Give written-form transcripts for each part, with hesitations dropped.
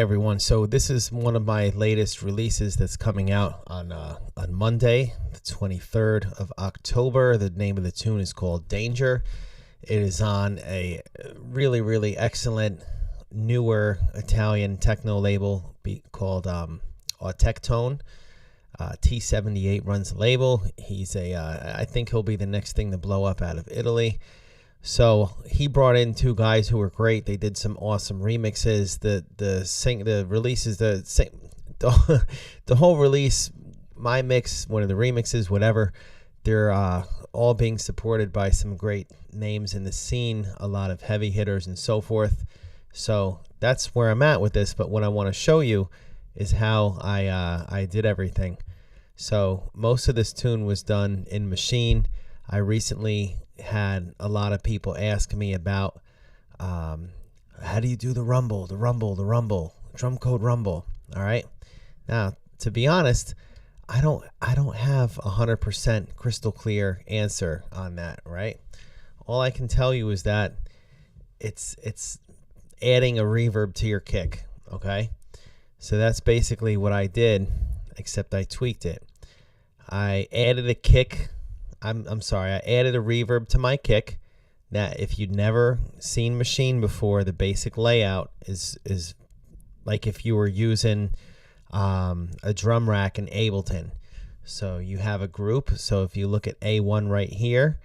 everyone. So this is one of my latest releases that's coming out on Monday, the 23rd of October. The name of the tune is called Danger. It is on a really excellent newer Italian techno label called Techno. T78 runs the label. He's I think he'll be the next thing to blow up out of Italy. So he brought in two guys who were great. They did some awesome remixes. The release is the same. The whole release, my mix, one of the remixes, whatever. They're all being supported by some great names in the scene, a lot of heavy hitters and so forth. So that's where I'm at with this. But what I want to show you is how I did everything. So most of this tune was done in Maschine. I recently had a lot of people ask me about how do you do the rumble, drum code rumble. All right. Now, to be honest, I don't have 100% crystal clear answer on that. Right. All I can tell you is that it's adding a reverb to your kick. Okay. So that's basically what I did, except I tweaked it. I added a kick. I'm sorry, I added a reverb to my kick. Now, if you'd never seen Maschine before, the basic layout is like if you were using a drum rack in Ableton. So you have a group. So if you look at A1 right here,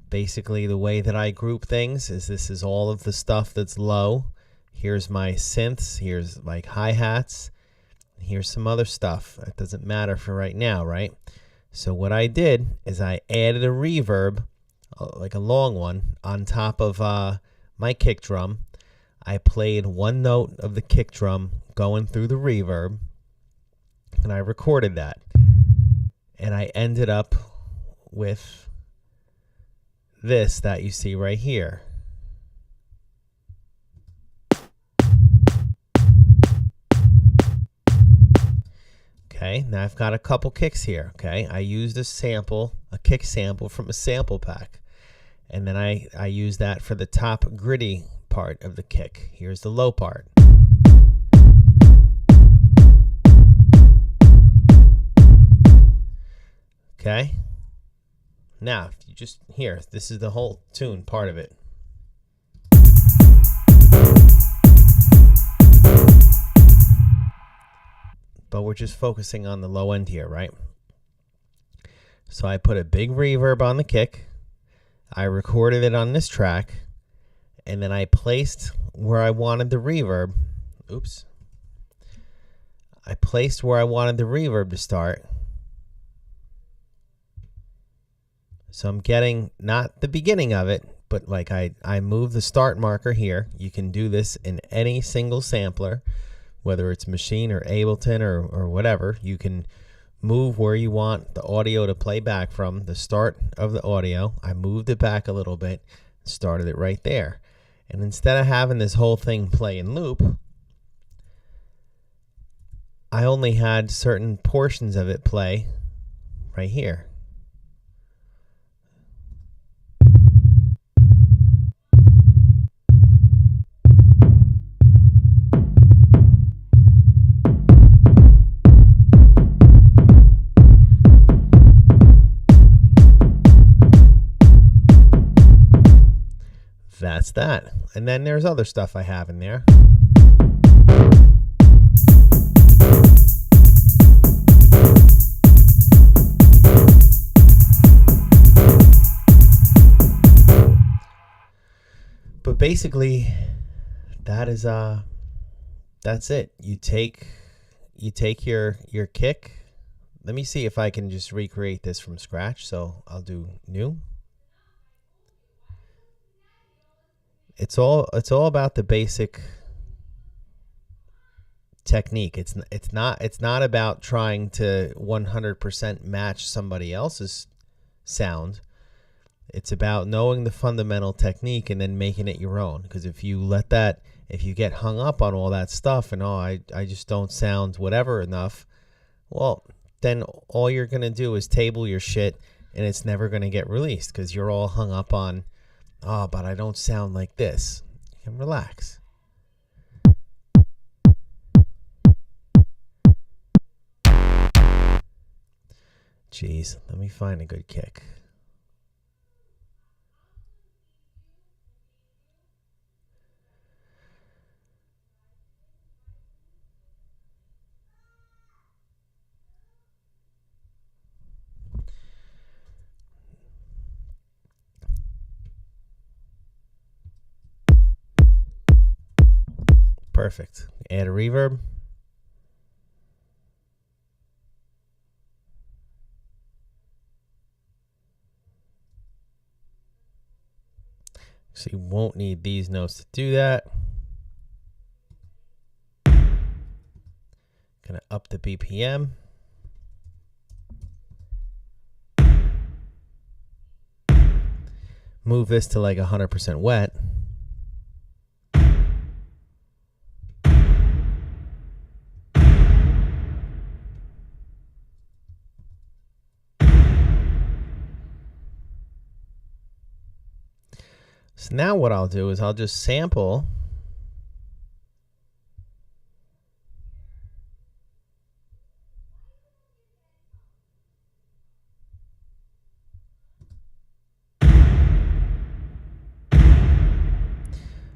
basically the way that I group things is this is all of the stuff that's low. Here's my synths. Here's like hi-hats. Here's some other stuff. That doesn't matter for right now, right? So what I did is I added a reverb, like a long one, on top of my kick drum. I played one note of the kick drum going through the reverb, and I recorded that. And I ended up with this that you see right here. Okay, now I've got a couple kicks here. Okay, I used a kick sample from a sample pack, and then I used that for the top gritty part of the kick. Here's the low part. Okay, now if you just hear, this is the whole tune part of it. But we're just focusing on the low end here, right? So I put a big reverb on the kick. I recorded it on this track. And then I placed where I wanted the reverb. Oops. I placed where I wanted the reverb to start. So I'm getting not the beginning of it, but like I move the start marker here. You can do this in any single sampler. Whether it's Maschine or Ableton or whatever, you can move where you want the audio to play back from, the start of the audio. I moved it back a little bit, started it right there. And instead of having this whole thing play in loop, I only had certain portions of it play right here. That's that. And then there's other stuff I have in there. But basically that's it. You take your kick. Let me see if I can just recreate this from scratch. So I'll do new. It's all about the basic technique. It's not about trying to 100% match somebody else's sound. It's about knowing the fundamental technique and then making it your own. Because if you get hung up on all that stuff and I just don't sound whatever enough, well, then all you're gonna do is table your shit and it's never gonna get released because you're all hung up on, oh, but I don't sound like this. You can relax. Jeez, let me find a good kick. Perfect. Add a reverb. So you won't need these notes to do that. Gonna up the BPM. Move this to like 100% wet. So now what I'll do is I'll just sample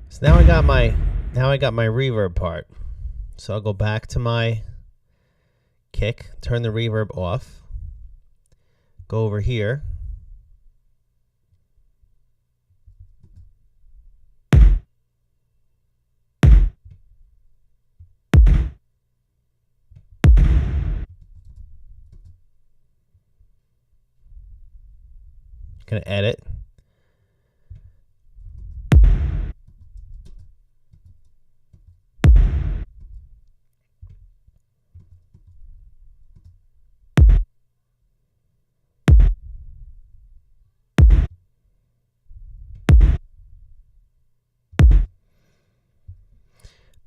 So now I got my reverb part. So I'll go back to my kick, turn the reverb off, go over here. Gonna edit.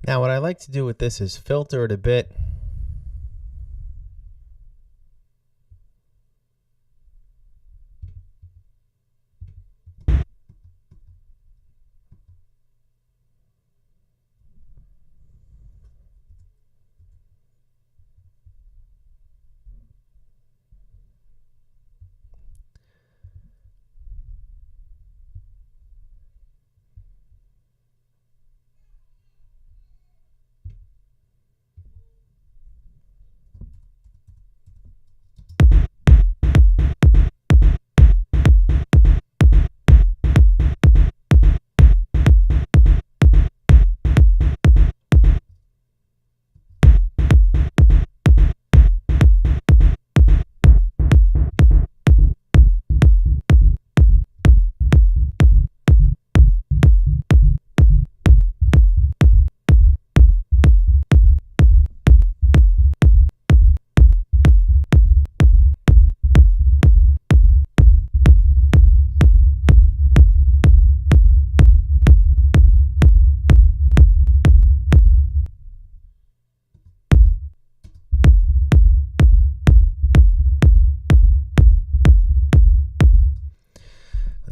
Now what I like to do with this is filter it a bit.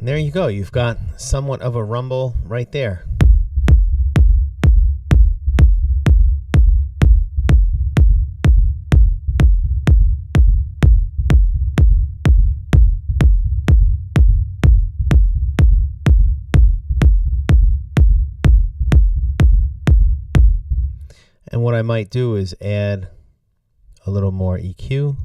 And there you go. You've got somewhat of a rumble right there. And what I might do is add a little more EQ.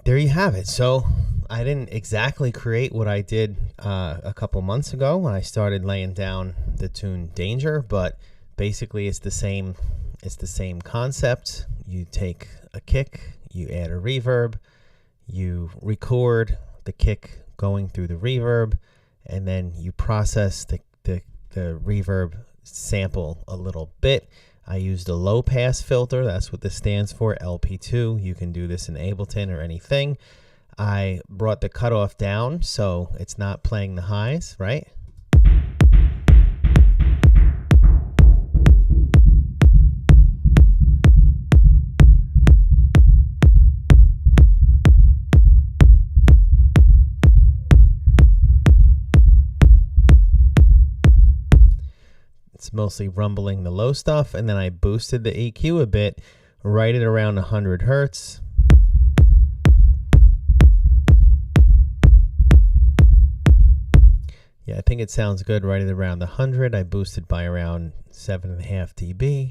There you have it. So I didn't exactly create what I did a couple months ago when I started laying down the tune Danger, but basically it's the same concept. You take a kick, you add a reverb, you record the kick going through the reverb, and then you process the reverb sample a little bit. I used a low pass filter. That's what this stands for, LP2. You can do this in Ableton or anything. I brought the cutoff down so it's not playing the highs, right? It's mostly rumbling the low stuff, and then I boosted the EQ a bit, right at around 100 hertz. Yeah, I think it sounds good right at around the 100. I boosted by around 7.5 dB.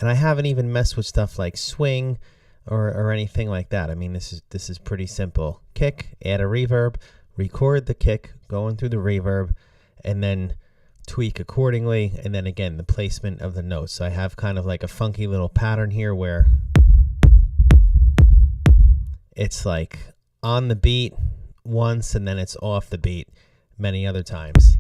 And I haven't even messed with stuff like swing or anything like that. I mean, this is pretty simple. Kick, add a reverb, record the kick going through the reverb, and then tweak accordingly. And then again, the placement of the notes. So I have kind of like a funky little pattern here where it's like on the beat once and then it's off the beat many other times.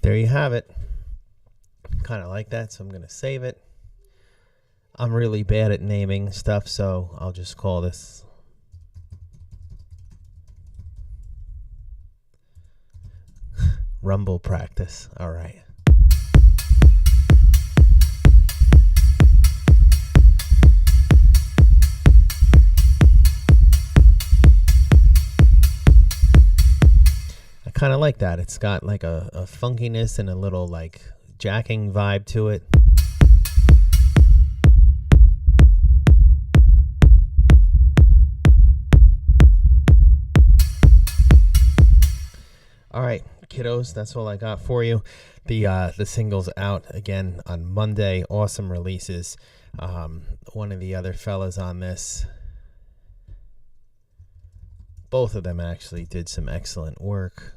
There you have it. Kind of like that, so I'm going to save it. I'm really bad at naming stuff, so I'll just call this Rumble Practice. All right. Kind of like that. It's got like a funkiness and a little like jacking vibe to it. All right, kiddos, that's all I got for you. The single's out again on Monday. Awesome releases. One of the other fellas on this, both of them actually did some excellent work.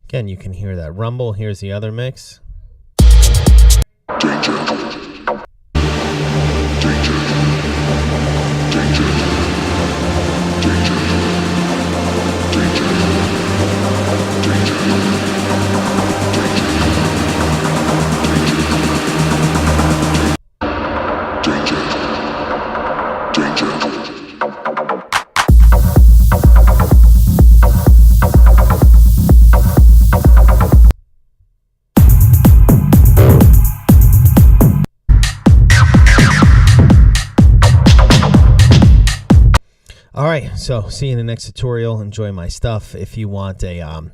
Again, you can hear that rumble. Here's the other mix. Alright, so see you in the next tutorial. Enjoy my stuff. If you want a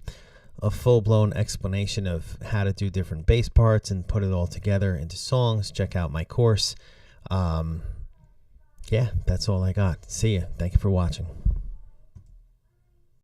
full-blown explanation of how to do different bass parts and put it all together into songs, check out my course. Yeah, that's all I got. See ya. Thank you for watching.